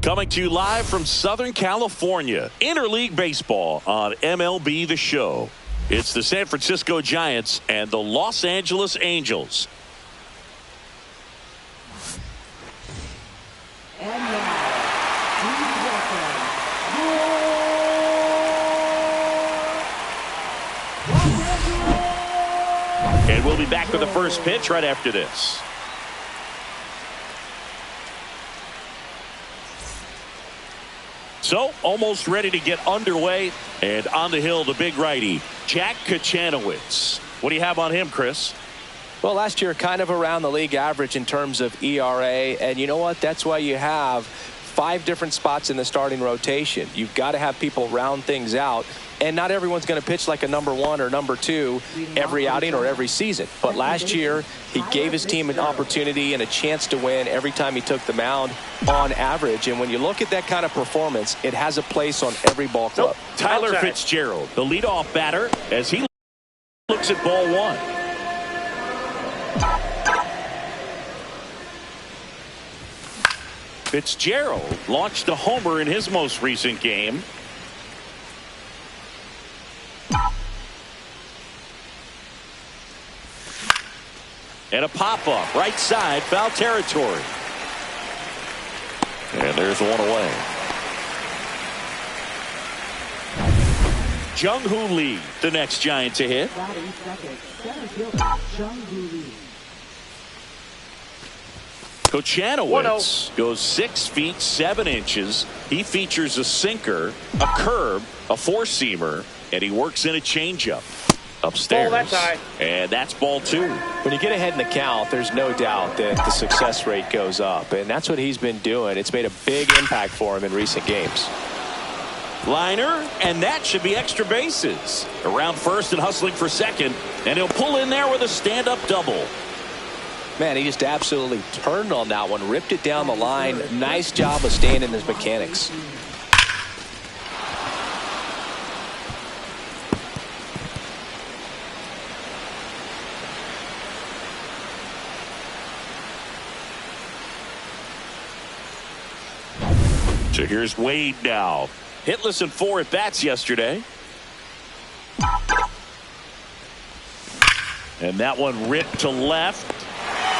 Coming to you live from Southern California, Interleague Baseball on MLB The Show. It's the San Francisco Giants and the Los Angeles Angels. And now, please welcome And we'll be back with the first pitch right after this. So, almost ready to get underway. And on the hill, the big righty, Jack Kochanowicz. What do you have on him, Chris? Well, last year, kind of around the league average in terms of ERA. And you know what? That's why you have 5 different spots in the starting rotation. You've got to have people round things out. And not everyone's going to pitch like a number 1 or number 2 every outing or every season. But last year, he gave his team an opportunity and a chance to win every time he took the mound on average. And when you look at that kind of performance, it has a place on every ball club. Tyler Fitzgerald, the leadoff batter, as he looks at ball 1. Fitzgerald launched a homer in his most recent game. And a pop-up, right side, foul territory. And there's one away. Jung-Hoo Lee, the next Giant to hit. Kochanowicz goes 6 feet 7 inches. He features a sinker, a curve, a four-seamer, and he works in a changeup. Upstairs. And that's ball 2. When you get ahead in the count, there's no doubt that the success rate goes up, and that's what he's been doing. It's made a big impact for him in recent games. Liner, and that should be extra bases. Around first and hustling for second, and he'll pull in there with a stand-up double. Man, he just absolutely turned on that one, ripped it down the line. Nice job of staying in his mechanics. So here's Wade now. Hitless in 4 at-bats yesterday. And that one ripped to left.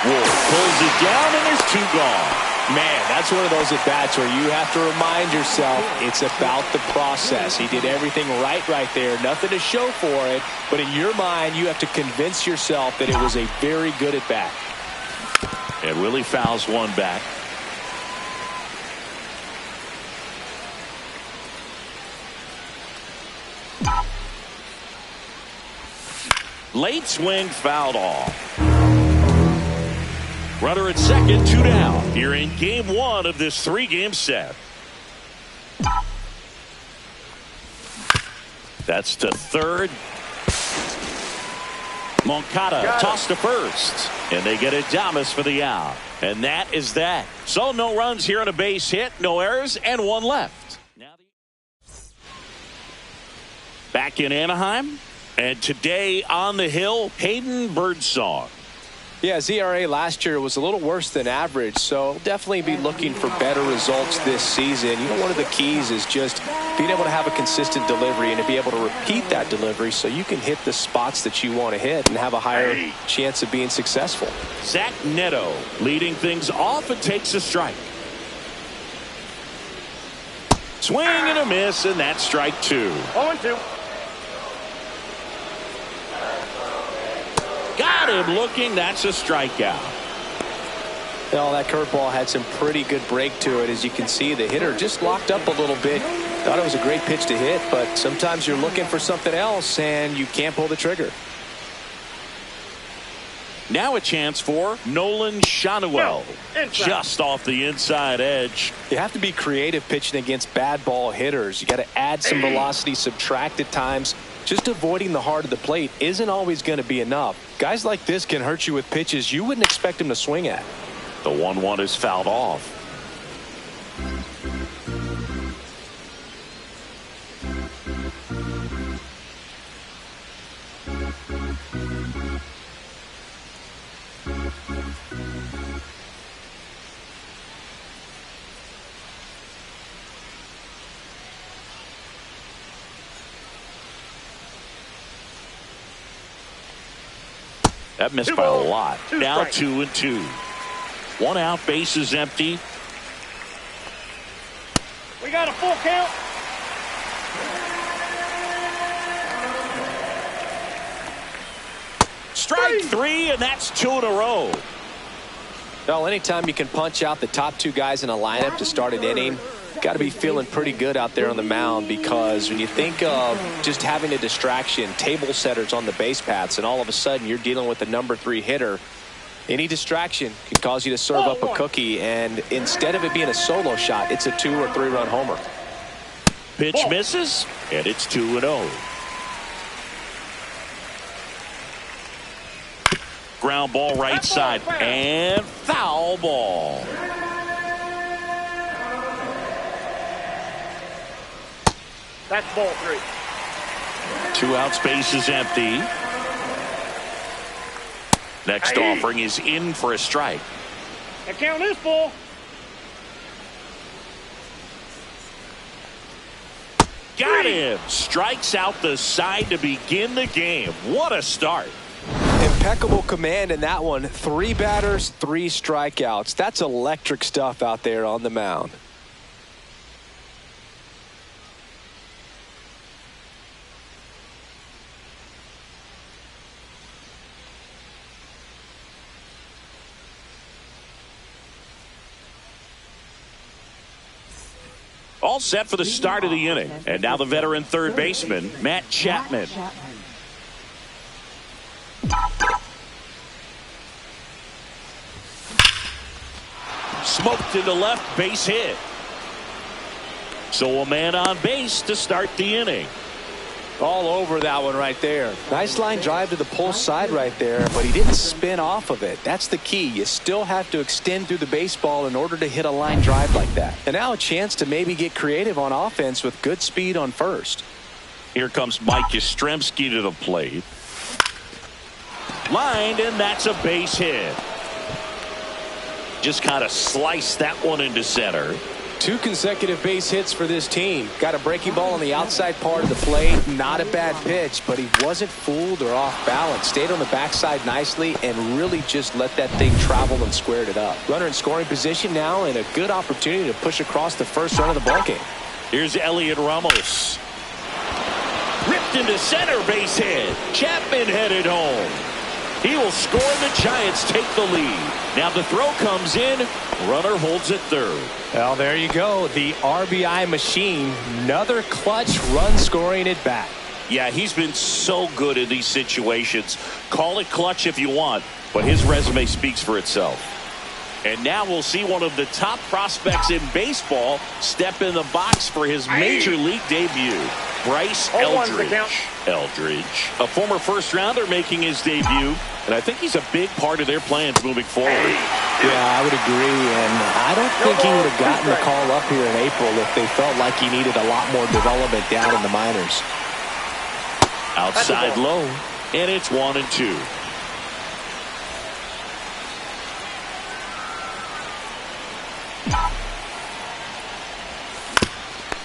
Wolf pulls it down, and there's 2 gone. Man, that's one of those at-bats where you have to remind yourself it's about the process. He did everything right there. Nothing to show for it. But in your mind, you have to convince yourself that it was a very good at-bat. And Willie fouls one back. Late swing fouled off. Runner at second, 2 down. Here in game 1 of this 3-game set. That's to third. Moncada tossed to first. And they get Adames for the out. And that is that. So no runs here on a base hit, no errors, and 1 left. Back in Anaheim. And today on the hill, Hayden Birdsong. Yeah, his ERA last year was a little worse than average, so definitely be looking for better results this season. You know, one of the keys is just being able to have a consistent delivery and to be able to repeat that delivery so you can hit the spots that you want to hit and have a higher chance of being successful. Zach Neto leading things off and takes a strike. Swing and a miss, and that's strike 2. 0-2. Got him looking. That's a strikeout. Well, that curveball had some pretty good break to it. As you can see, the hitter just locked up a little bit. Thought it was a great pitch to hit, but sometimes you're looking for something else and you can't pull the trigger. Now a chance for Nolan Schanuel. Just off the inside edge. You have to be creative pitching against bad ball hitters. You got to add some velocity, subtract at times. Just avoiding the heart of the plate isn't always going to be enough. Guys like this can hurt you with pitches you wouldn't expect him to swing at. The 1-1 is fouled off. That missed by a lot. Now 2-2. 1 out, base is empty. We got a full count. Strike 3, and that's 2 in a row. Well, anytime you can punch out the top 2 guys in a lineup to start an inning, got to be feeling pretty good out there on the mound, because when you think of just having a distraction, table setters on the base paths, and all of a sudden you're dealing with the number 3 hitter, any distraction can cause you to serve up a cookie, and instead of it being a solo shot, it's a 2 or 3 run homer. Pitch misses, and it's 2-0. Ground ball right side, and foul ball. That's ball 3. 2 out, space is empty. Next offering is in for a strike. The count is full. Got him. Strikes out the side to begin the game. What a start. Impeccable command in that one. 3 batters, 3 strikeouts. That's electric stuff out there on the mound. All set for the start of the inning. And now the veteran third baseman, Matt Chapman. Smoked into left, base hit. So a man on base to start the inning. All over that one right there. Nice line drive to the pull side right there, but he didn't spin off of it. That's the key. You still have to extend through the baseball in order to hit a line drive like that. And now a chance to maybe get creative on offense with good speed on first. Here comes Mike Yastrzemski to the plate. Lined, and that's a base hit. Just kind of sliced that one into center. 2 consecutive base hits for this team. Got a breaking ball on the outside part of the plate. Not a bad pitch, but he wasn't fooled or off balance. Stayed on the backside nicely and really just let that thing travel and squared it up. Runner in scoring position now, and a good opportunity to push across the first run of the ballgame. Here's Elliot Ramos. Ripped into center, base hit. Chapman headed home. He will score, and the Giants take the lead. Now the throw comes in. Runner holds at third. Well, there you go. The RBI machine. Another clutch run scoring at bat. Yeah, he's been so good in these situations. Call it clutch if you want, but his resume speaks for itself. And now we'll see one of the top prospects in baseball step in the box for his major league debut. Bryce Eldridge. A former first-rounder making his debut, and I think he's a big part of their plans moving forward. Yeah, I would agree, and I don't think he would have gotten the call up here in April if they felt like he needed a lot more development down in the minors. Outside low, and it's 1-2.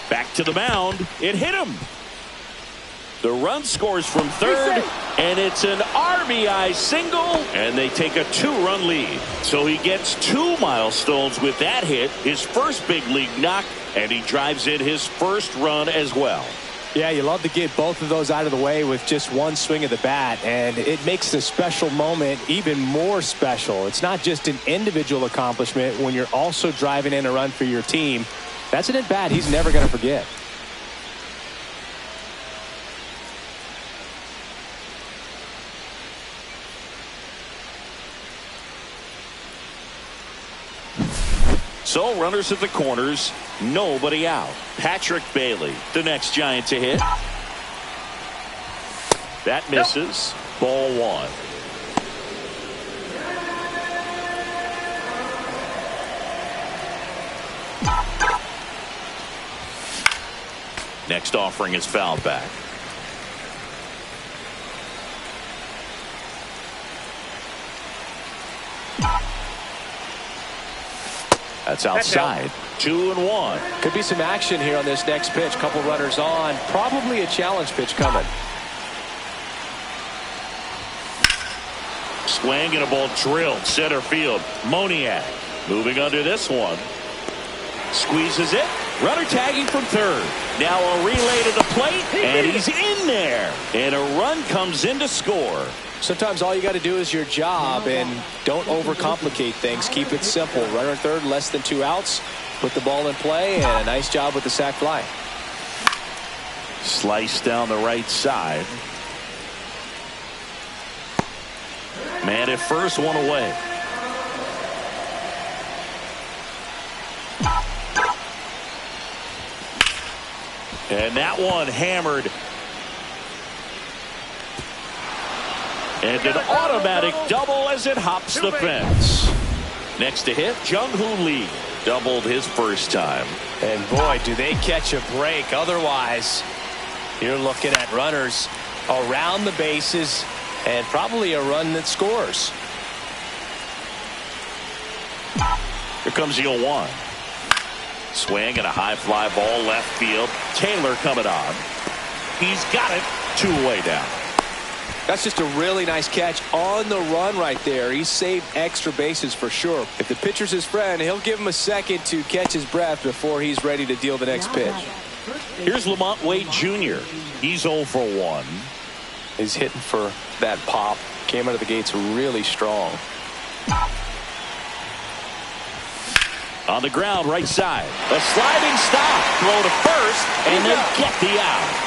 Back to the mound. It hit him. The run scores from third, and it's an RBI single, and they take a 2-run lead. So he gets 2 milestones with that hit, his first big league knock, and he drives in his first run as well. Yeah, you love to get both of those out of the way with just one swing of the bat, and it makes the special moment even more special. It's not just an individual accomplishment when you're also driving in a run for your team. That's an at-bat he's never going to forget. So runners at the corners, nobody out. Patrick Bailey, the next Giant to hit. That misses. Ball 1. Next offering is fouled back. That's outside. 2-1. Could be some action here on this next pitch. Couple runners on. Probably a challenge pitch coming. Swing and a ball drilled center field. Moniak moving under this one. Squeezes it. Runner tagging from third. Now a relay to the plate, and he's in there. And a run comes in to score. Sometimes all you got to do is your job, and don't overcomplicate things. Keep it simple. Runner third, less than 2 outs. Put the ball in play, and a nice job with the sac fly. Slice down the right side. Man at first, one away. And that one hammered. And an automatic double as it hops the fence. Next to hit, Jung-Hoo Lee. Doubled his first time. And boy, do they catch a break. Otherwise, you're looking at runners around the bases and probably a run that scores. Here comes the 0-1. Swing and a high fly ball left field. Taylor coming on. He's got it. 2 away down. That's just a really nice catch on the run right there. He saved extra bases for sure. If the pitcher's his friend, he'll give him a second to catch his breath before he's ready to deal the next pitch. Here's Lamont Wade Jr. He's 0 for 1. He's hitting for that pop. Came out of the gates really strong. On the ground, right side. A sliding stop. Throw to first, and they get the out.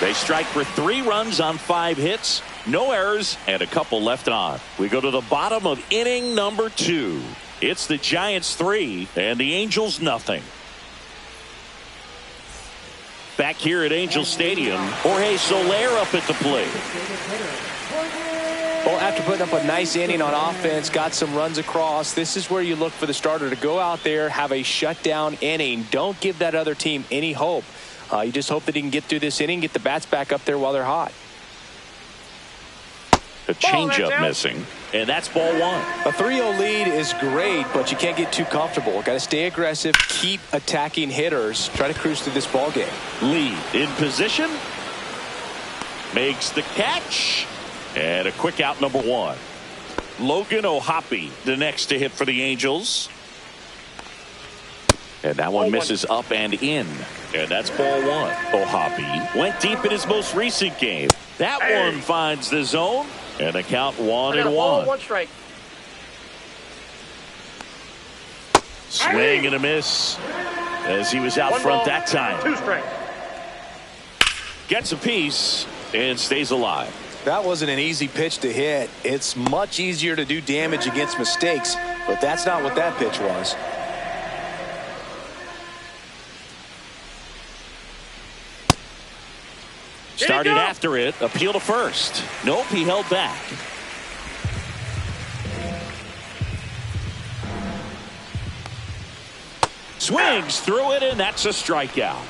They strike for 3 runs on 5 hits, no errors, and a couple left on. We go to the bottom of inning number 2. It's the Giants 3 and the Angels nothing. Back here at Angel Stadium, Jorge Soler up at the plate. Well, after putting up a nice inning on offense, got some runs across, this is where you look for the starter to go out there, have a shutdown inning. Don't give that other team any hope. You just hope that he can get through this inning, get the bats back up there while they're hot. A changeup missing, and that's ball 1. A 3-0 lead is great, but you can't get too comfortable. Got to stay aggressive, keep attacking hitters, try to cruise through this ball game. Lee in position, makes the catch, and a quick out number 1. Logan O'Hoppe, the next to hit for the Angels. And that one misses up and in. And that's ball 1. O'Hoppe went deep in his most recent game. That one finds the zone. And the count 1-1. 1 strike. Swing and a miss as he was out front that time. 2 strikes. Gets a piece and stays alive. That wasn't an easy pitch to hit. It's much easier to do damage against mistakes, but that's not what that pitch was. Started after it, appeal to first. Nope, he held back. Swings through it, and that's a strikeout.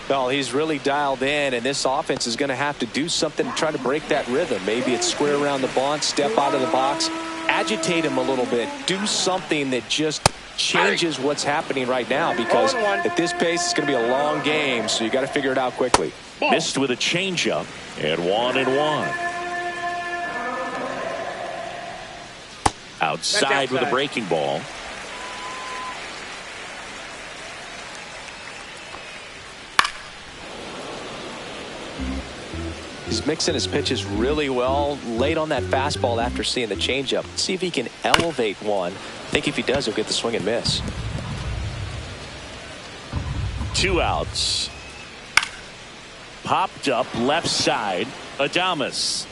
Well, he's really dialed in, and this offense is going to have to do something to try to break that rhythm. Maybe it's square around the bunt, step out of the box, agitate him a little bit, do something that just changes what's happening right now, because at this pace it's going to be a long game, so you got to figure it out quickly. Missed with a changeup, and 1-1. Outside with a breaking ball. He's mixing his pitches really well, late on that fastball after seeing the changeup. See if he can elevate one. I think if he does, he'll get the swing and miss. 2 outs. Popped up left side. Adames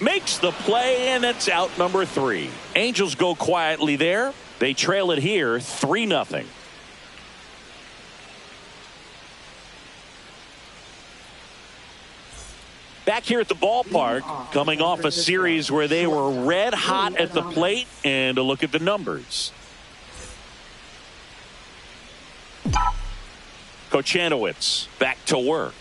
makes the play, and it's out number 3. Angels go quietly there. They trail it here 3-0. Back here at the ballpark, coming off a series where they were red hot at the plate, and a look at the numbers. Kochanowicz back to work.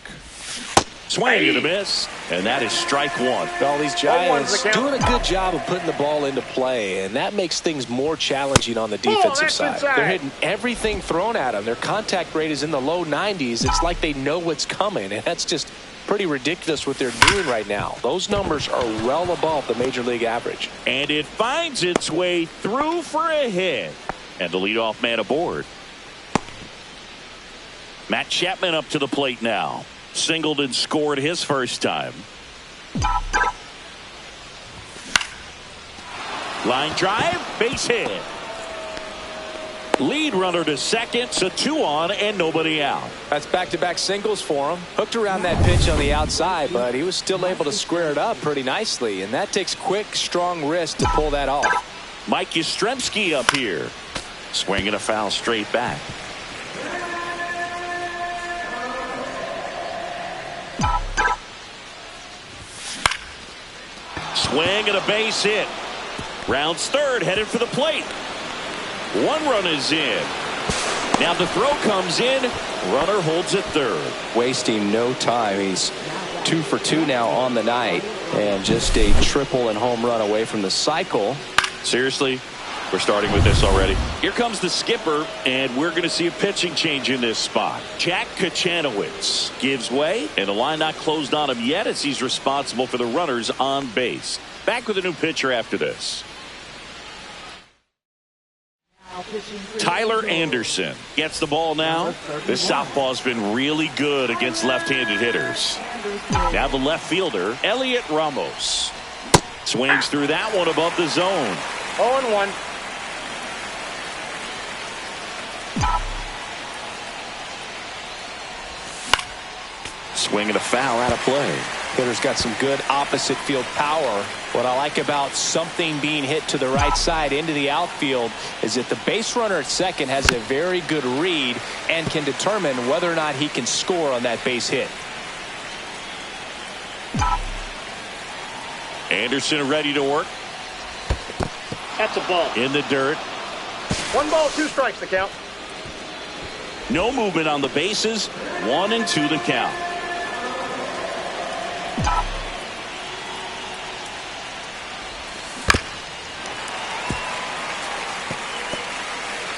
Swing and a miss, and that is strike 1. Well, these Giants doing a good job of putting the ball into play, and that makes things more challenging on the defensive side. They're hitting everything thrown at them. Their contact rate is in the low 90s. It's like they know what's coming, and that's just pretty ridiculous what they're doing right now. Those numbers are well above the major league average. And it finds its way through for a hit. And the leadoff man aboard. Matt Chapman up to the plate now. Singled and scored his first time. Line drive, base hit. Lead runner to second, so 2 on and nobody out. That's back-to-back singles for him. Hooked around that pitch on the outside, but he was still able to square it up pretty nicely, and that takes quick, strong wrist to pull that off. Mike Yastrzemski up here. Swinging a foul straight back. Swing and a base hit. Rounds third, headed for the plate. 1 run is in. Now the throw comes in. Runner holds at third. Wasting no time. He's 2 for 2 now on the night, and just a triple and home run away from the cycle. Seriously, we're starting with this already. Here comes the skipper, and we're going to see a pitching change in this spot. Jack Kachanowicz gives way, and the line not closed on him yet as he's responsible for the runners on base. Back with a new pitcher after this. Tyler Anderson gets the ball now. This southpaw's been really good against left-handed hitters. Now the left fielder, Elliot Ramos. Swings through that one above the zone. 0-1. Swing and a foul out of play. Hitter's got some good opposite field power. What I like about something being hit to the right side into the outfield is that the base runner at second has a very good read and can determine whether or not he can score on that base hit. Anderson ready to work. That's a ball. In the dirt. 1 ball, 2 strikes the count. No movement on the bases. 1-2 the count.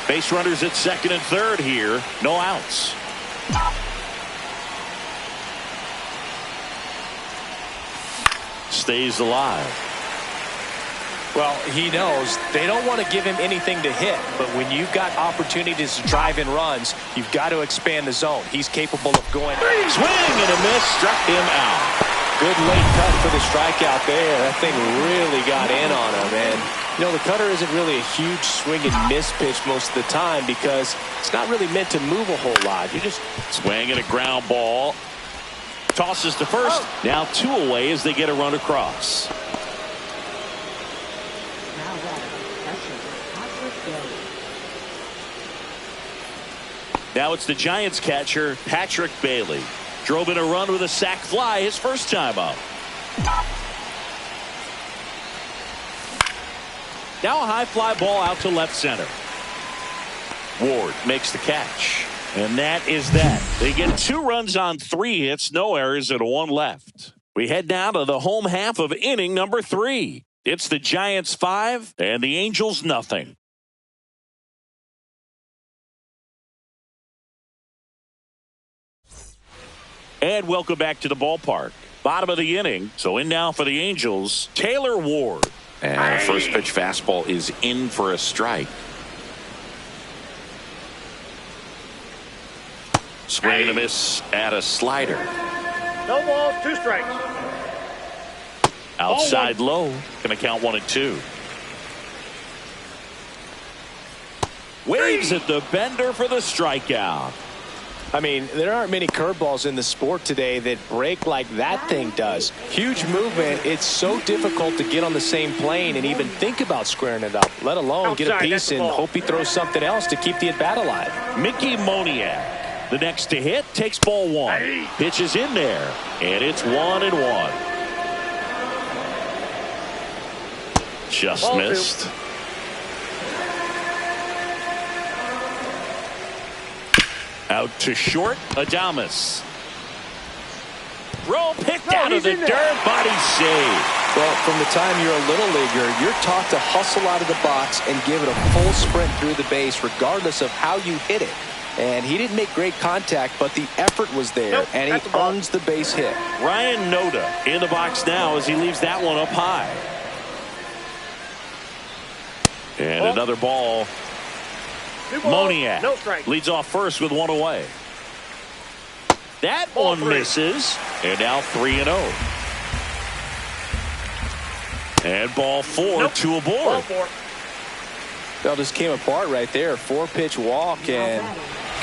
Base runners at second and third here. No outs. Stays alive. Well, he knows they don't want to give him anything to hit, but when you've got opportunities to drive in runs, you've got to expand the zone. He's capable of going. Swing and a miss, struck him out. Good late cut for the strikeout there. That thing really got in on him, and you know, the cutter isn't really a huge swing and miss pitch most of the time because it's not really meant to move a whole lot. You just swing and a ground ball. Tosses to first. Now 2 away as they get a run across. Now it's the Giants catcher, Patrick Bailey. Drove in a run with a sac fly his first time up. Now a high fly ball out to left center. Ward makes the catch. And that is that. They get 2 runs on 3 hits, no errors, and 1 left. We head now to the home half of inning number 3. It's the Giants 5 and the Angels nothing. And welcome back to the ballpark. Bottom of the inning. So in now for the Angels, Taylor Ward. And the first pitch fastball is in for a strike. Swing and a miss at a slider. No balls, 2 strikes. Outside low. Going to count 1-2. Waves at the bender for the strikeout. I mean, there aren't many curveballs in the sport today that break like that thing does. Huge movement. It's so difficult to get on the same plane and even think about squaring it up, let alone get a piece and hope he throws something else to keep the at-bat alive. Mickey Moniak, the next to hit, takes ball 1. Pitches in there, and it's 1-1. Just ball missed. 2. Out to short, Adames. Throw picked out of the dirt, body save. Well, from the time you're a little leaguer, you're taught to hustle out of the box and give it a full sprint through the base regardless of how you hit it. And he didn't make great contact, but the effort was there, and he owns the base hit. Ryan Noda in the box now as he leaves that one up high. And another ball. Moniak leads off first with one away. That one misses. And now 3-0. And ball 4, 2 aboard. Well, just came apart right there. 4-pitch walk, and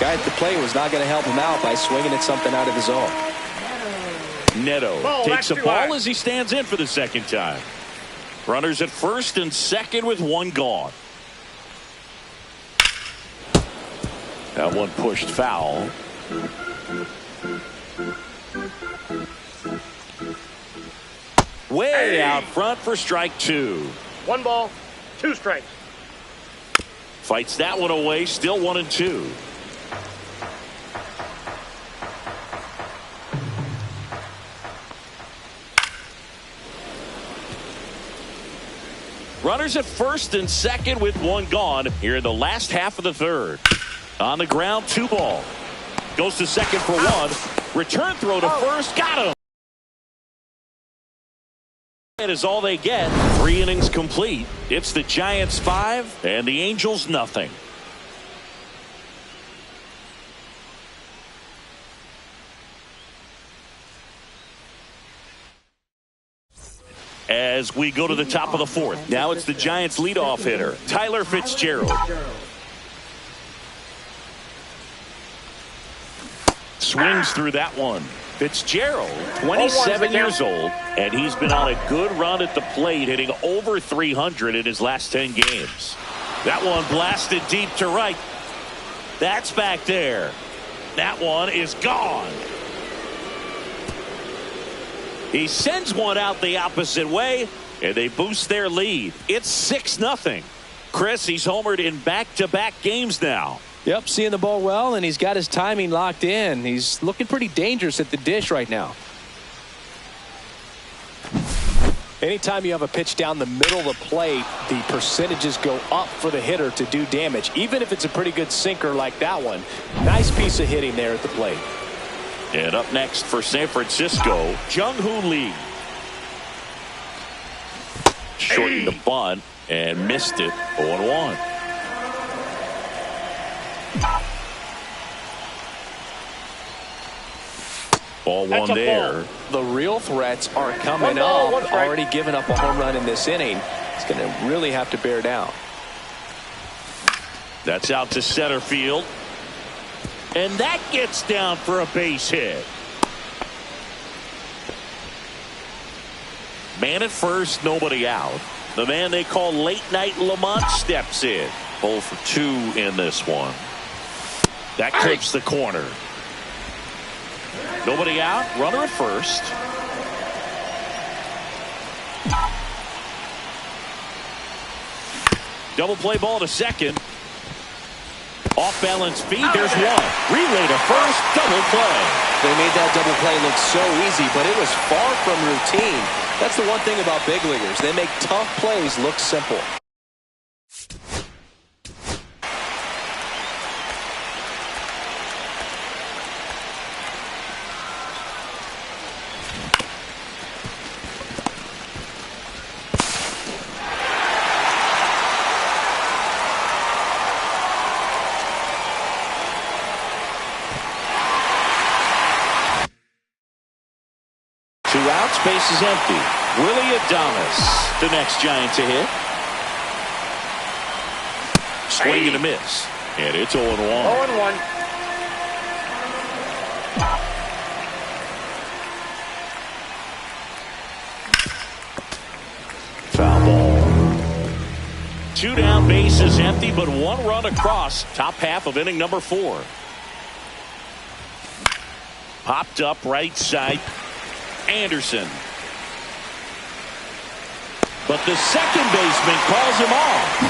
guy at the plate was not going to help him out by swinging at something out of his zone. Neto takes a ball as he stands in for the second time. Runners at first and second with one gone. That one pushed foul. Way out front for strike 2. 1 ball, 2 strikes. Fights that one away, still 1-2. Runners at first and second with one gone here in the last half of the third. On the ground, 2 ball. Goes to second for 1. Return throw to first. Got him. That is all they get. 3 innings complete. It's the Giants 5 and the Angels nothing. As we go to the top of the fourth. Now it's the Giants leadoff hitter, Tyler Fitzgerald. Swings through that one. Fitzgerald, 27 years old, and he's been on a good run at the plate, hitting over 300 in his last 10 games. That one blasted deep to right. That's back there. That one is gone. He sends one out the opposite way, and they boost their lead. It's 6-0. Chris, he's homered in back-to-back games now. Yep, seeing the ball well, and he's got his timing locked in. He's looking pretty dangerous at the dish right now. Anytime you have a pitch down the middle of the plate, the percentages go up for the hitter to do damage, even if it's a pretty good sinker like that one. Nice piece of hitting there at the plate. And up next for San Francisco, Jung-Hoo Lee. Shortened the bunt and missed it. 0-1. Ball 1 there. The real threats are coming up. Already given up a home run in this inning. He's going to really have to bear down. That's out to center field. And that gets down for a base hit. Man at first, nobody out. The man they call Late Night Lamont steps in. 0 for 2 in this one. That clips the corner. Nobody out. Runner at first. Double play ball to second. Off balance feet. There's one. Relay to first. Double play. They made that double play look so easy, but it was far from routine. That's the one thing about big leaguers. They make tough plays look simple. Base is empty. Willie Adames, the next Giant to hit. Swing and a miss. And it's 0-1. 0-1. Foul ball. 2 down, base is empty, but 1 run across. Top half of inning number 4. Popped up right side. Anderson. But the second baseman calls him off.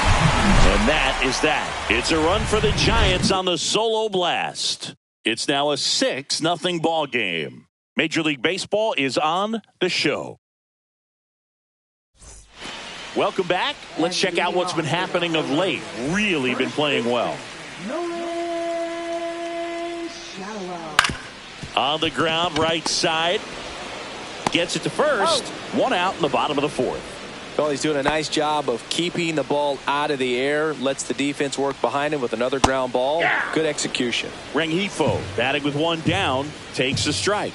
And that is that. It's a run for the Giants on the solo blast. It's now a 6-0 ball game. Major League Baseball is on the show. Welcome back. Let's check out what's been happening of late. Really been playing well. On the ground, right side. Gets it to first. One out in the bottom of the fourth. Well, he's doing a nice job of keeping the ball out of the air. Lets the defense work behind him with another ground ball. Good execution. Rengifo batting with one down. Takes a strike.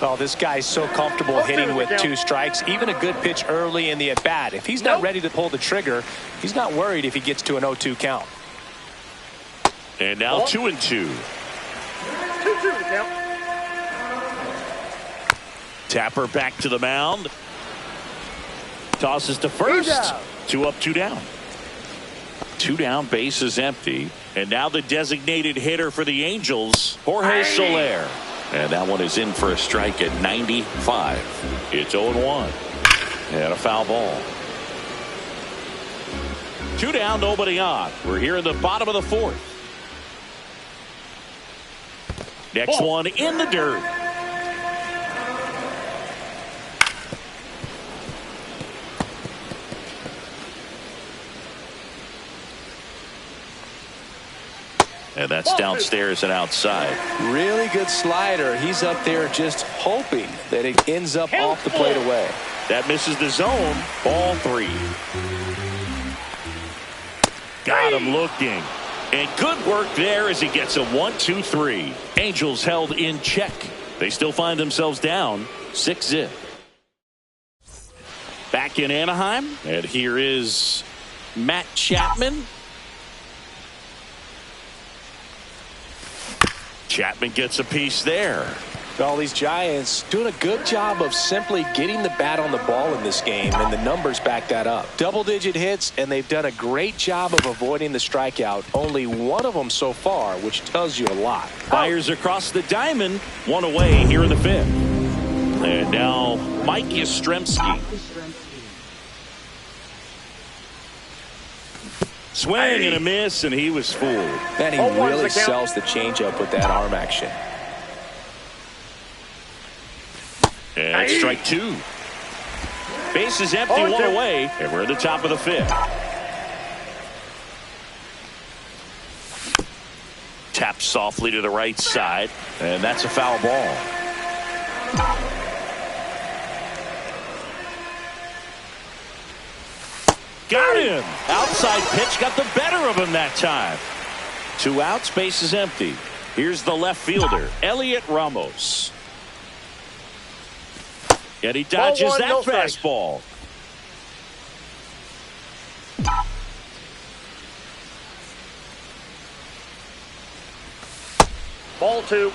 Oh, this guy's so comfortable hitting with 2 strikes. Even a good pitch early in the at-bat. If he's not ready to pull the trigger, he's not worried if he gets to an 0-2 count. And now 2-2. 2-2 count. Tapper back to the mound. Tosses to first. 2 up, 2 down. 2 down, base is empty. And now the designated hitter for the Angels, Jorge Soler. And that one is in for a strike at 95. It's 0-1. And a foul ball. 2 down, nobody on. We're here in the bottom of the fourth. Next one in the dirt. And that's downstairs and outside. Really good slider. He's up there just hoping that it ends up off the plate away. That misses the zone. Ball 3. Got him looking. And good work there as he gets a 1-2-3. Angels held in check. They still find themselves down 6-0. Back in Anaheim. And here is Matt Chapman. Chapman gets a piece there. Well, these Giants doing a good job of simply getting the bat on the ball in this game, and the numbers back that up. Double-digit hits, and they've done a great job of avoiding the strikeout. Only one of them so far, which tells you a lot. Fires across the diamond. 1 away here in the 5th. And now Mike Yastrzemski. Swing and a miss, and he was fooled. Man, he really sells the changeup with that arm action. And strike 2. Base is empty, 1 away, and we're at the top of the 5th. Taps softly to the right side, and that's a foul ball. Got him. Outside pitch got the better of him that time. 2 outs, base is empty. Here's the left fielder, Elliot Ramos. And he dodges that fastball. Ball 2.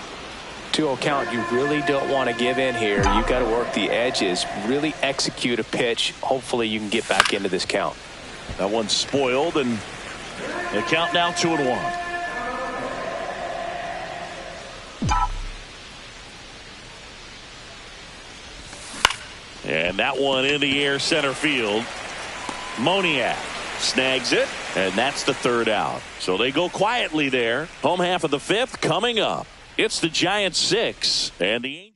2-0 count. You really don't want to give in here. You've got to work the edges, really execute a pitch. Hopefully you can get back into this count. That one's spoiled, and the count now 2-1. And that one in the air center field. Moniak snags it, and that's the 3rd out. So they go quietly there. Home half of the 5th coming up. It's the Giants 6 and the Angels.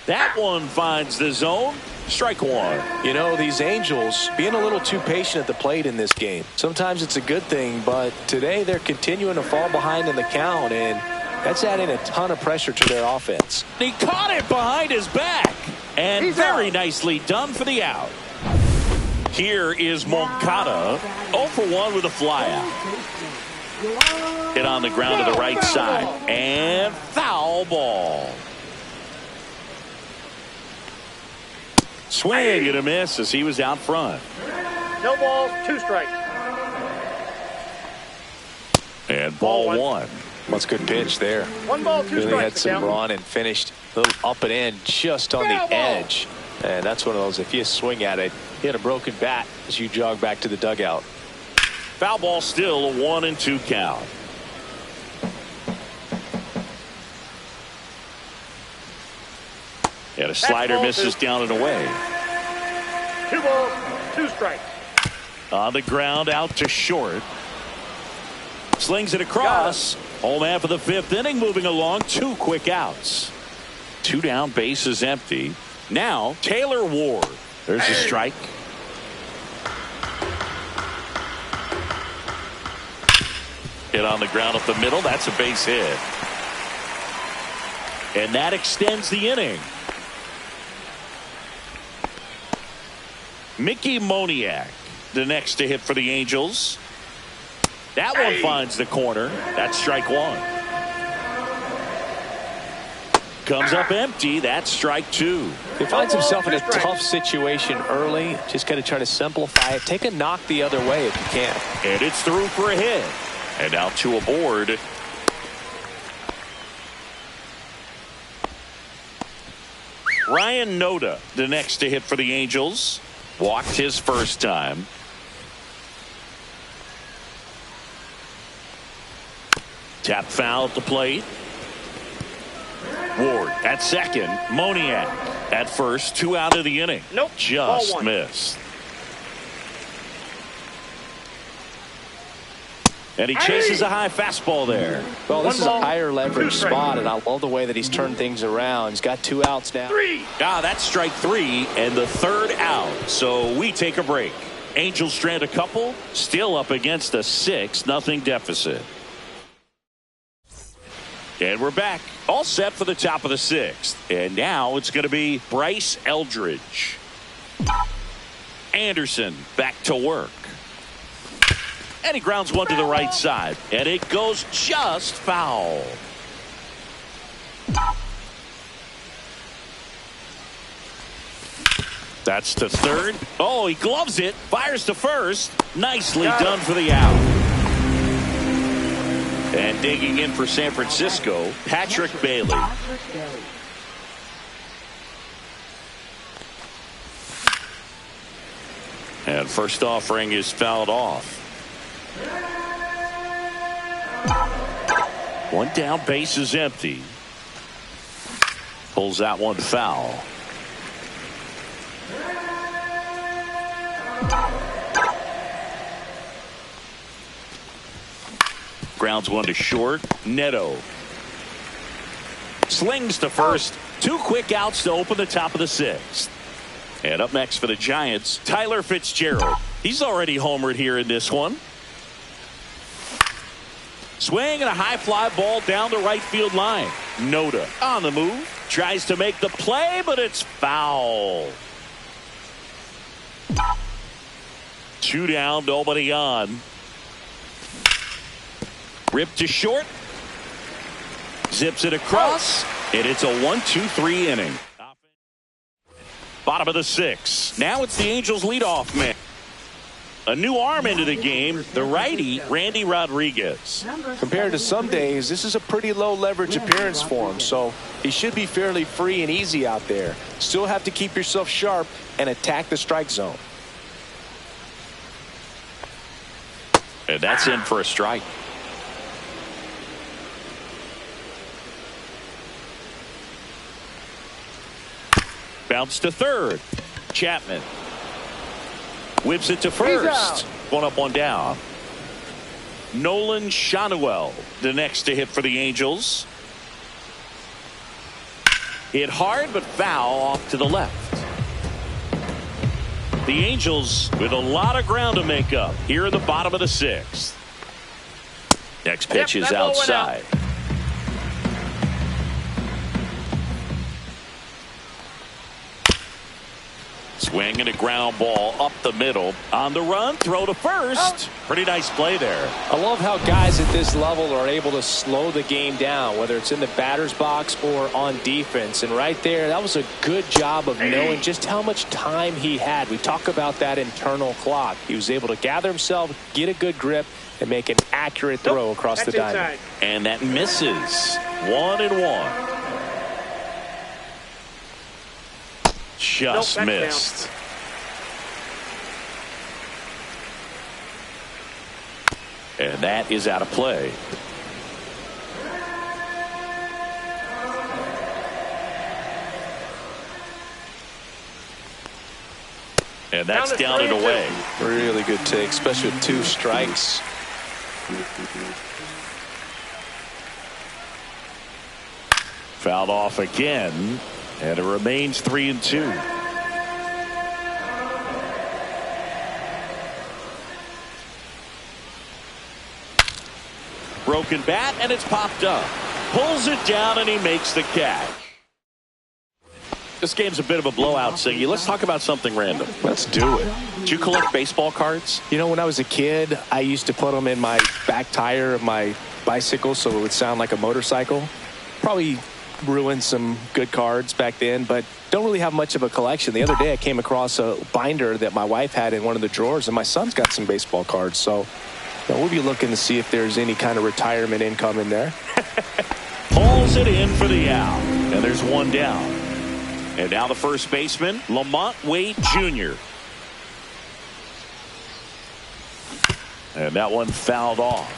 That one finds the zone. Strike 1. You know, these Angels being a little too patient at the plate in this game. Sometimes it's a good thing, but today they're continuing to fall behind in the count, and that's adding a ton of pressure to their offense. He caught it behind his back, and very nicely done for the out. Here is Moncada, 0 for 1 with a flyout. Hit on the ground to the right side, and foul ball. Swing and a miss as he was out front. No balls, 2 strikes. And ball 1. That's a good pitch there. 1 ball, 2 strikes. Really had some run and finished a little up and in just on the edge. And that's one of those, if you swing at it, you had a broken bat as you jog back to the dugout. Foul ball still, a 1-2 count. And a slider misses down and away. 2 balls, 2 strikes. On the ground, out to short. Slings it across. Home half of the 5th inning, moving along. 2 quick outs. 2 down, bases empty. Now Taylor Ward. There's a strike. Hit on the ground up the middle. That's a base hit. And that extends the inning. Mickey Moniak, the next to hit for the Angels. That one finds the corner. That's strike 1. Comes up empty. That's strike 2. He finds himself in a tough situation early. Just got to try to simplify it. Take a knock the other way if you can. And it's through for a hit. And now 2 aboard. Ryan Noda, the next to hit for the Angels. Walked his first time. Tap foul at the plate. Ward at second. Moniak at first. 2 out of the inning. Nope. Just missed. And he chases a high fastball there. Well, this is a higher leverage spot, and I love the way that he's turned things around. He's got 2 outs now. 3. That's strike 3 and the 3rd out. So we take a break. Angels strand a couple. Still up against a 6-0 deficit. And we're back. All set for the top of the 6th. And now it's going to be Bryce Eldridge. Anderson back to work. And he grounds one to the right side. And it goes just foul. That's to third. Oh, he gloves it. Fires to first. Nicely done for the out. And digging in for San Francisco, Patrick Bailey. And first offering is fouled off. 1 down, base is empty. Pulls that one foul. Grounds one to short. Neto slings to first. 2 quick outs to open the top of the 6th. And up next for the Giants, Tyler Fitzgerald. He's already homered here in this one. Swing and a high fly ball down the right field line. Noda on the move. Tries to make the play, but it's foul. 2 down, nobody on. Ripped to short. Zips it across. And it's a 1-2-3 inning. Bottom of the 6th. Now it's the Angels leadoff man. A new arm into the game, the righty, Randy Rodriguez. Compared to some days, this is a pretty low leverage appearance for him, so he should be fairly free and easy out there. Still have to keep yourself sharp and attack the strike zone. And that's in for a strike. Bounce to third. Chapman whips it to first. 1 up, 1 down. Nolan Schanuel, the next to hit for the Angels. Hit hard but foul off to the left. The Angels with a lot of ground to make up here in the bottom of the 6th. Next pitch is outside. Swing and a ground ball up the middle. On the run, throw to first. Pretty nice play there. I love how guys at this level are able to slow the game down, whether it's in the batter's box or on defense. And right there, that was a good job of knowing just how much time he had. We talk about that internal clock. He was able to gather himself, get a good grip, and make an accurate throw across the diamond. And that misses. 1-1. Just missed. And that is out of play. And that's down and away. Really good take, especially with 2 strikes. Fouled off again, and it remains 3-2. Broken bat, and it's popped up. Pulls it down, and he makes the catch. This game's a bit of a blowout, Siggy. Let's talk about something random. Let's do it. Did you collect baseball cards? You know, when I was a kid, I used to put them in my back tire of my bicycle so it would sound like a motorcycle. Probably ruined some good cards back then, but don't really have much of a collection. The other day I came across a binder that my wife had in one of the drawers, and my son's got some baseball cards. So we'll be looking to see if there's any kind of retirement income in there. Pulls it in for the out, and there's one down. And now the first baseman, Lamont Wade Jr. And that one fouled off.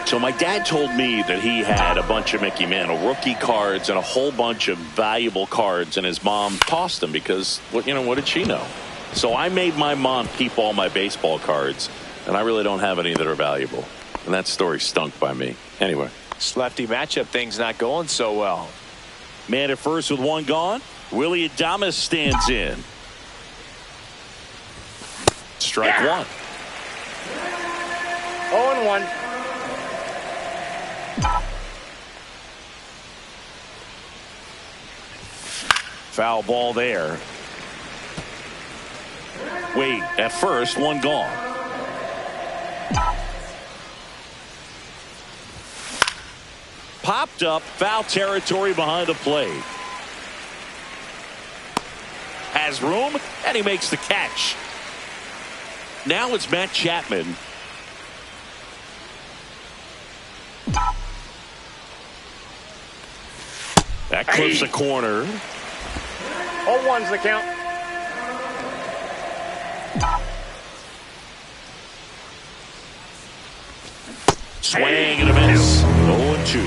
So my dad told me that he had a bunch of Mickey Mantle rookie cards and a whole bunch of valuable cards, and his mom tossed them because, what did she know? So I made my mom keep all my baseball cards, and I really don't have any that are valuable. And that story stunk by me. Anyway. This lefty matchup thing's not going so well. Man at first with one gone. Willie Adames stands in. Strike one. 0-1. Foul ball there. Wade at first, one gone. Popped up, foul territory behind the plate. Has room, and he makes the catch. Now it's Matt Chapman. That clips the corner. 0-1's the count. Swing and a miss. 0-2.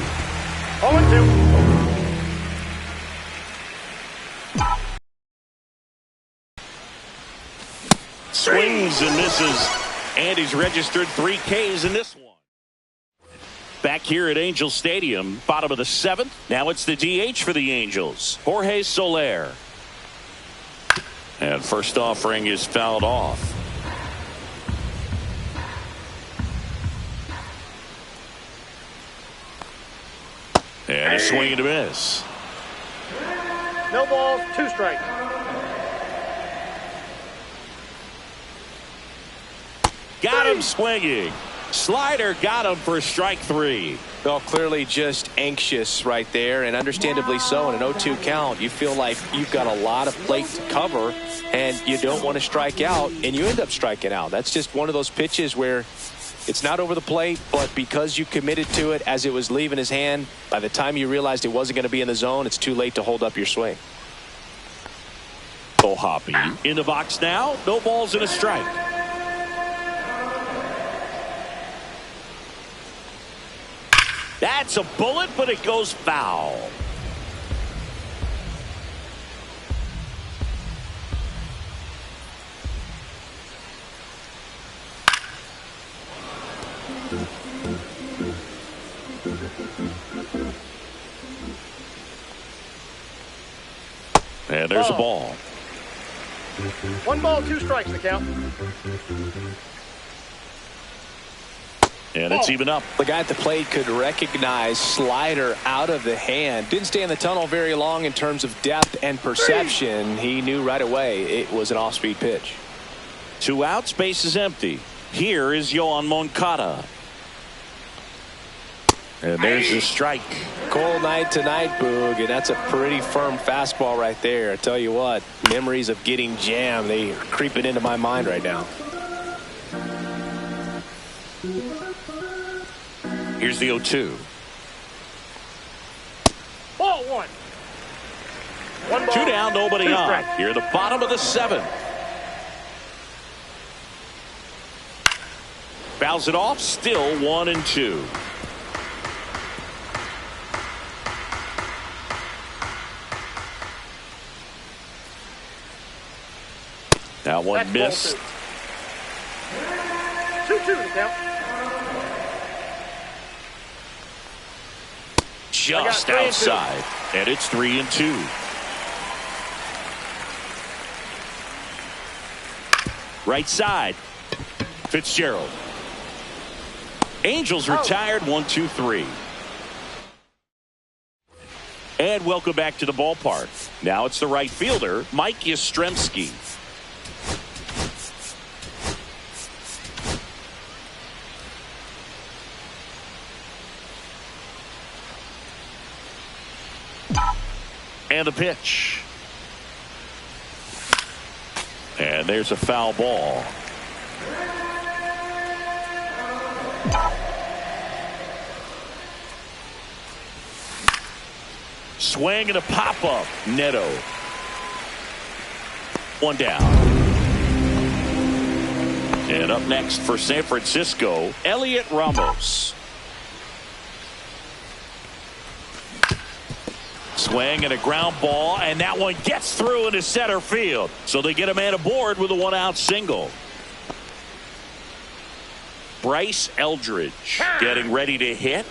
0-2. Swings and misses. And he's registered 3 Ks in this one. Back here at Angel Stadium, bottom of the 7th. Now it's the DH for the Angels, Jorge Soler. And first offering is fouled off. And a swing and a miss. No balls, 2 strikes. Got him swinging. Slider got him for strike 3. Well, clearly just anxious right there, and understandably so. In an 0-2 count, you feel like you've got a lot of plate to cover, and you don't want to strike out, and you end up striking out. That's just one of those pitches where it's not over the plate, but because you committed to it as it was leaving his hand, by the time you realized it wasn't going to be in the zone, it's too late to hold up your swing. Hoppy in the box now. No balls and a strike. That's a bullet, but it goes foul. And there's a ball. 1 ball, 2 strikes the count. And it's even up. The guy at the plate could recognize slider out of the hand. Didn't stay in the tunnel very long in terms of depth and perception. He knew right away it was an off-speed pitch. 2 outs, base is empty. Here is Yoan Moncada. And there's the strike. Cold night tonight, Boog, and that's a pretty firm fastball right there. I tell you what, memories of getting jammed, they are creeping into my mind right now. Here's the 0-2. Ball 1. 1 ball, 2 down, nobody 2 on. strikes. Here at the bottom of the 7th. Fouls it off, still 1-2. That one That's missed. 2-2 the count. just outside. And it's 3-2. Right side. Fitzgerald. Angels retired 1-2-3. And welcome back to the ballpark. Now it's the right fielder, Mike Yastrzemski. And the pitch. And there's a foul ball. Swing and a pop-up. Neto. One down. And up next for San Francisco, Elliot Ramos. Swing and a ground ball, and that one gets through into center field. So they get a man aboard with a one-out single. Bryce Eldridge getting ready to hit.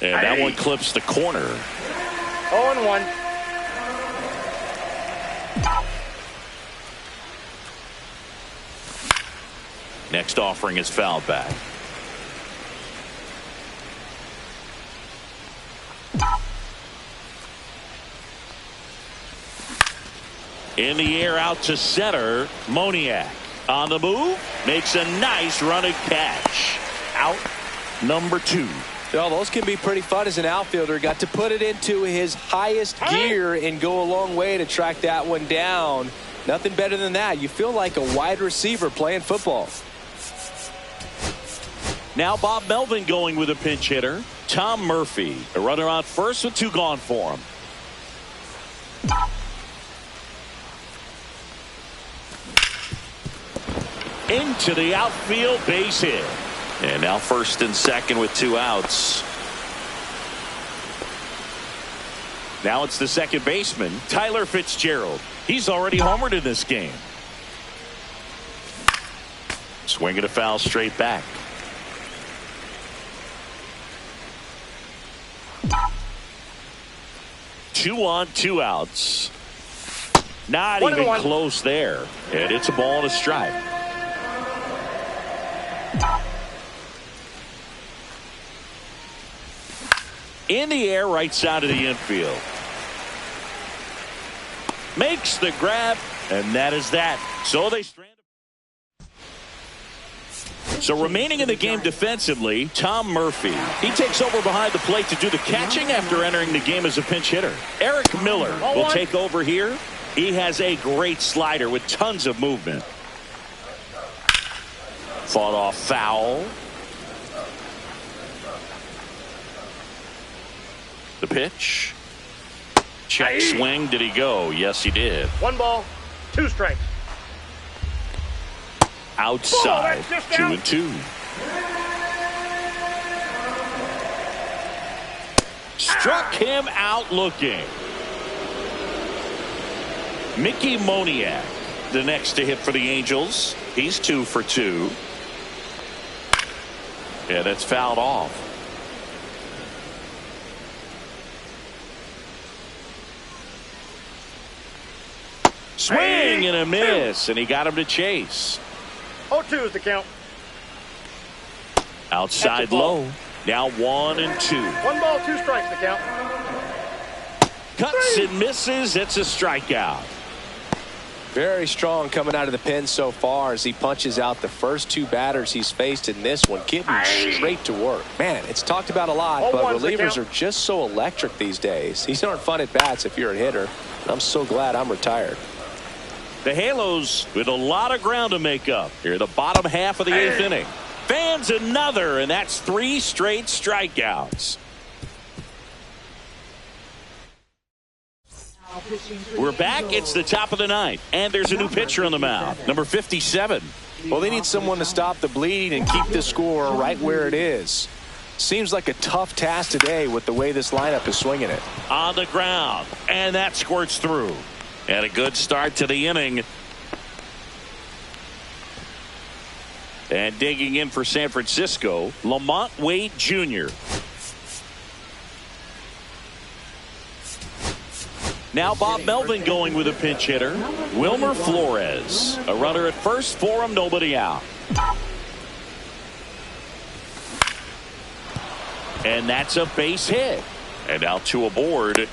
And that one clips the corner. 0-1. Next offering is fouled back. In the air out to center. Moniak on the move. Makes a nice running catch. Out number 2. Well, those can be pretty fun as an outfielder. Got to put it into his highest gear and go a long way to track that one down. Nothing better than that. You feel like a wide receiver playing football. Now Bob Melvin going with a pinch hitter. Tom Murphy, a runner on first with 2 gone for him. Into the outfield, base hit. And now first and second with 2 outs. Now it's the second baseman, Tyler Fitzgerald. He's already homered in this game. Swinging a foul straight back. Two on, 2 outs. Not even close there. And it's a ball and a strike. In the air, right side of the infield. Makes the grab, and that is that. So they strand. So remaining in the game defensively, Tom Murphy. He takes over behind the plate to do the catching after entering the game as a pinch hitter. Eric Miller will take over here. He has a great slider with tons of movement. Fought off foul. The pitch. Check swing. Did he go? Yes, he did. 1 ball, 2 strikes. Outside. 2-2. Struck him out looking. Mickey Moniak, the next to hit for the Angels. He's 2 for 2. Yeah, that's fouled off. Swing and a miss, and he got him to chase. 0-2 is the count. Outside low. Now 1-2. 1 ball, 2 strikes the count. Cuts and misses. It's a strikeout. Very strong coming out of the pen so far as he punches out the first 2 batters he's faced in this one, getting straight to work. Man, it's talked about a lot, but relievers are just so electric these days. These aren't fun at bats if you're a hitter. I'm so glad I'm retired. The Halos with a lot of ground to make up here in the bottom half of the 8th inning. Fans another, and that's 3 straight strikeouts. We're back. It's the top of the 9th, and there's a new pitcher on the mound, number 57. Well, they need someone to stop the bleeding and keep the score right where it is. Seems like a tough task today with the way this lineup is swinging it. On the ground, and that squirts through. And a good start to the inning. And digging in for San Francisco, Lamont Wade Jr. Now Bob Melvin going with a pinch hitter. Wilmer Flores. A runner at first for him, nobody out. And that's a base hit. And now two aboard.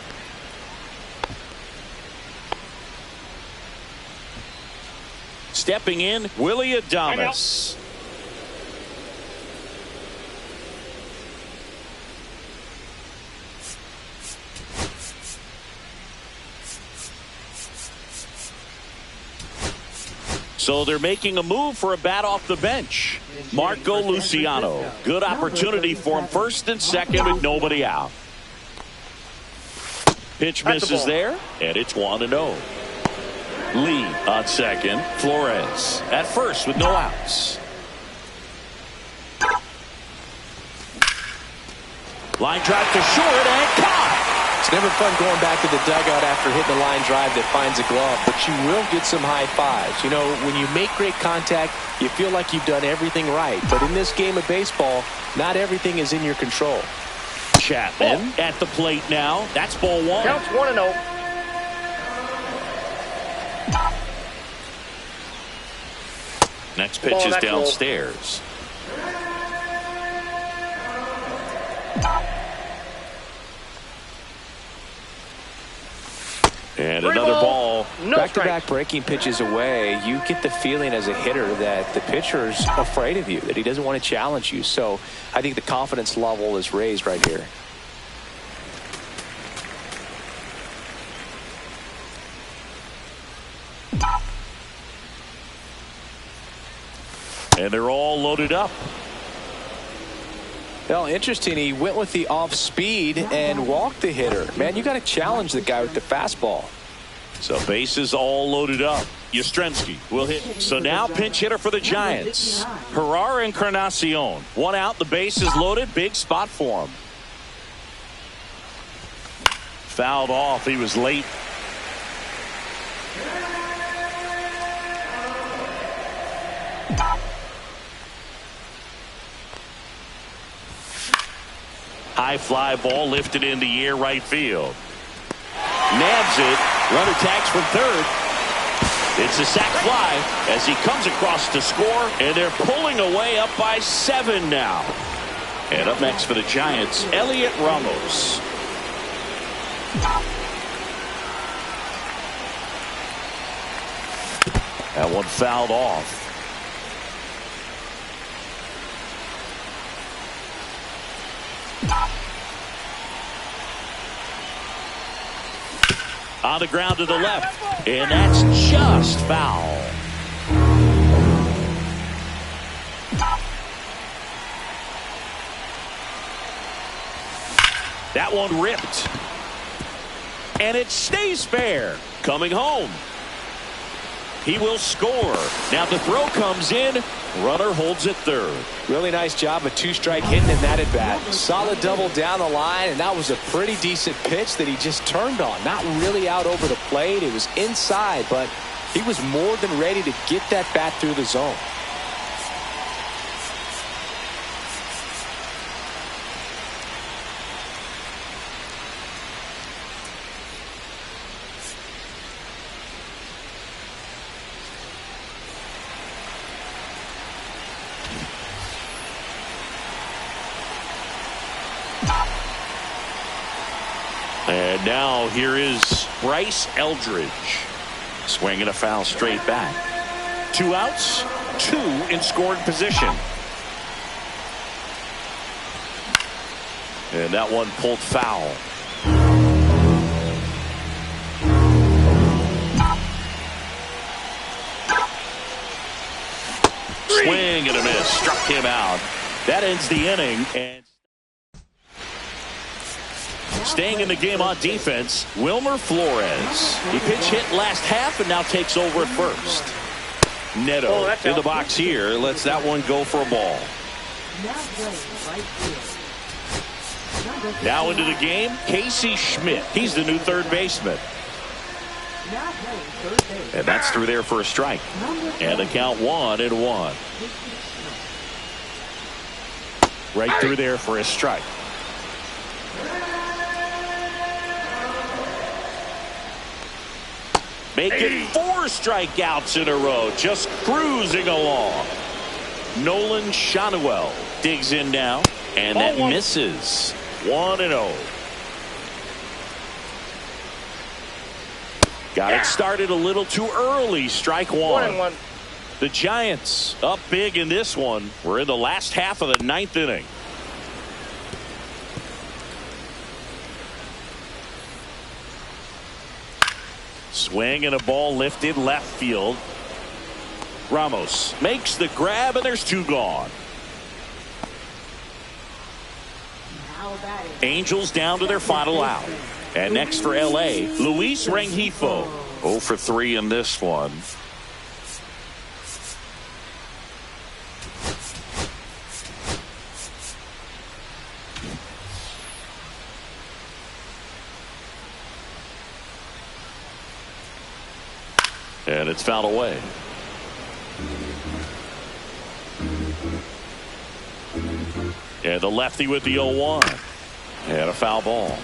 Stepping in, Willy Adames. So they're making a move for a bat off the bench. Marco Luciano. Good opportunity for him first and second with nobody out. Pitch misses there, and it's 1-0. Lee on second. Flores at first with no outs. Line drive to short and caught. It's never fun going back to the dugout after hitting a line drive that finds a glove, but you will get some high fives. You know, when you make great contact, you feel like you've done everything right. But in this game of baseball, not everything is in your control. Chapman at the plate now. That's ball one. Counts 1-0. Next pitch is downstairs. And another ball. Back-to-back breaking pitches away. You get the feeling as a hitter that the pitcher's afraid of you, that he doesn't want to challenge you. So I think the confidence level is raised right here. And they're all loaded up. Well, interesting. He went with the off speed and walked the hitter. Man, you got to challenge the guy with the fastball. So bases all loaded up. Yastrzemski will hit. So now pinch hitter for the Giants. Herrera Encarnacion. One out. The base is loaded. Big spot for him. Fouled off. He was late. High fly ball lifted in the air right field. Nabs it. Runner tags from third. It's a sac fly as he comes across to score, and they're pulling away up by 7 now. And up next for the Giants, Elliot Ramos. That one fouled off. On the ground to the left, and that's just foul. That one ripped, and it stays fair. Coming home, he will score. Now the throw comes in. Runner holds it third. Really nice job of two-strike hitting in that at-bat. Solid double down the line, and that was a pretty decent pitch that he just turned on. Not really out over the plate. It was inside, but he was more than ready to get that bat through the zone. And now here is Bryce Eldridge. Swinging a foul straight back. 2 outs, 2 in scoring position. And that one pulled foul. Swing and a miss. Struck him out. That ends the inning. And staying in the game on defense, Wilmer Flores. He pitch hit last half and now takes over at first. Neto in the box here. Lets that one go for a ball. Now into the game, Casey Schmidt. He's the new third baseman. And that's through there for a strike. And the count 1-1. Right through there for a strike. Making 4 strikeouts in a row. Just cruising along. Nolan Schanuel digs in now. And that misses. 1-0. Got it started a little too early. Strike 1. 1-1. The Giants up big in this one. We're in the last half of the 9th inning. Swing and a ball lifted left field. Ramos makes the grab and there's 2 gone. Angels down to their final out. And next for L.A., Luis Rengifo. 0 for 3 in this one. And it's fouled away. And the lefty with the 0-1. And a foul ball.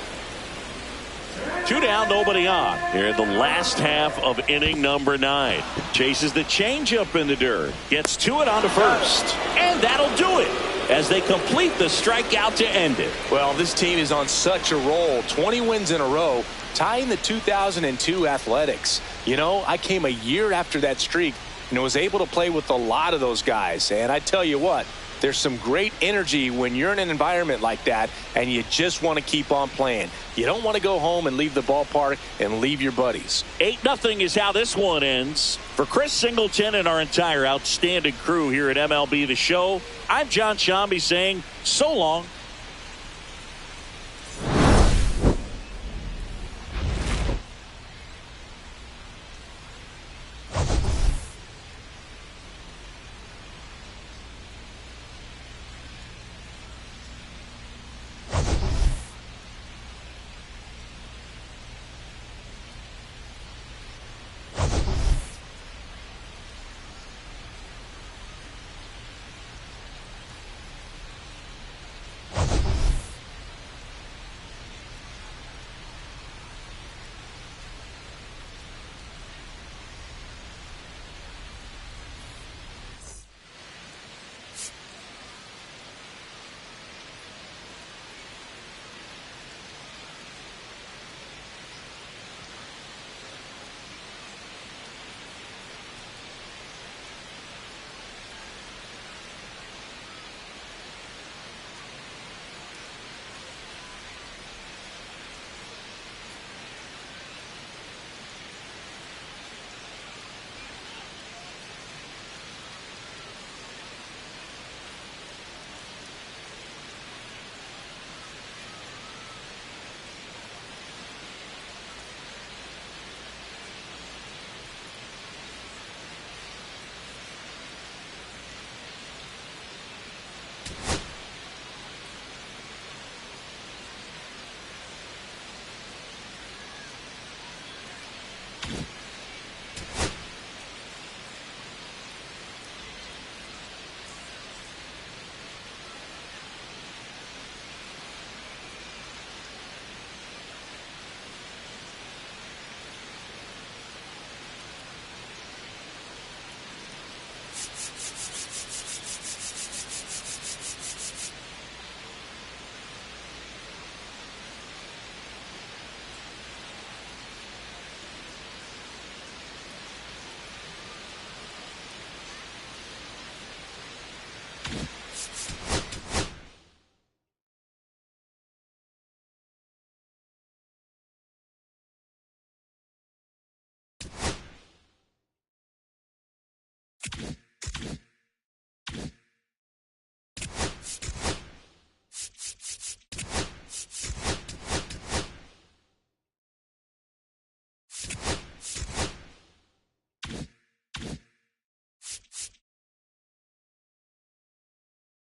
2 down, nobody on. Here in the last half of inning number 9. Chases the changeup in the dirt. Gets to it onto first. And that'll do it as they complete the strikeout to end it. Well, this team is on such a roll. 20 wins in a row, tying the 2002 Athletics. You know, I came a year after that streak and was able to play with a lot of those guys. And I tell you what, there's some great energy when you're in an environment like that and you just want to keep on playing. You don't want to go home and leave the ballpark and leave your buddies. 8-0 is how this one ends. For Chris Singleton and our entire outstanding crew here at MLB The Show, I'm John Shambi saying so long.